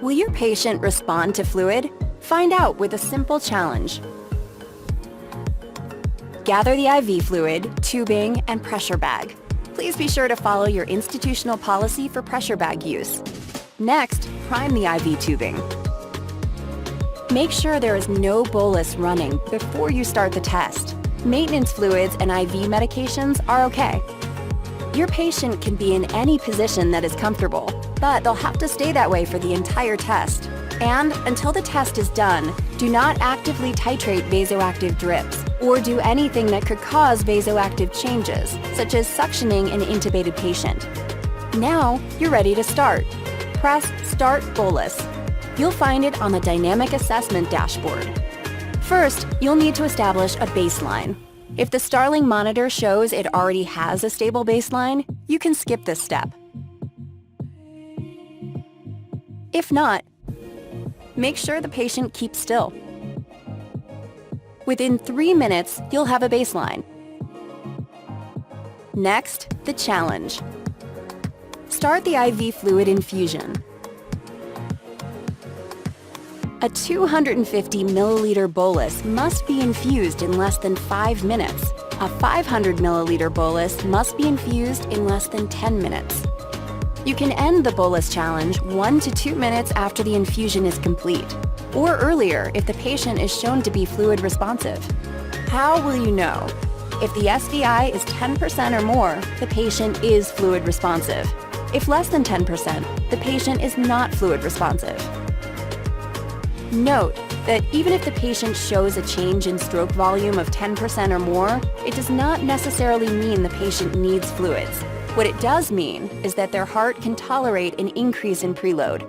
Will your patient respond to fluid? Find out with a simple challenge. Gather the IV fluid, tubing, and pressure bag. Please be sure to follow your institutional policy for pressure bag use. Next, prime the IV tubing. Make sure there is no bolus running before you start the test. Maintenance fluids and IV medications are okay. Your patient can be in any position that is comfortable, but they'll have to stay that way for the entire test. And until the test is done, do not actively titrate vasoactive drips or do anything that could cause vasoactive changes, such as suctioning an intubated patient. Now, you're ready to start. Press Start Bolus. You'll find it on the Dynamic Assessment dashboard. First, you'll need to establish a baseline. If the Starling monitor shows it already has a stable baseline, you can skip this step. If not, make sure the patient keeps still. Within 3 minutes, you'll have a baseline. Next, the challenge. Start the IV fluid infusion. A 250 milliliter bolus must be infused in less than 5 minutes. A 500 milliliter bolus must be infused in less than 10 minutes. You can end the bolus challenge 1 to 2 minutes after the infusion is complete, or earlier if the patient is shown to be fluid responsive. How will you know? If the SVI is 10% or more, the patient is fluid responsive. If less than 10%, the patient is not fluid responsive. Note that even if the patient shows a change in stroke volume of 10% or more, it does not necessarily mean the patient needs fluids. What it does mean is that their heart can tolerate an increase in preload.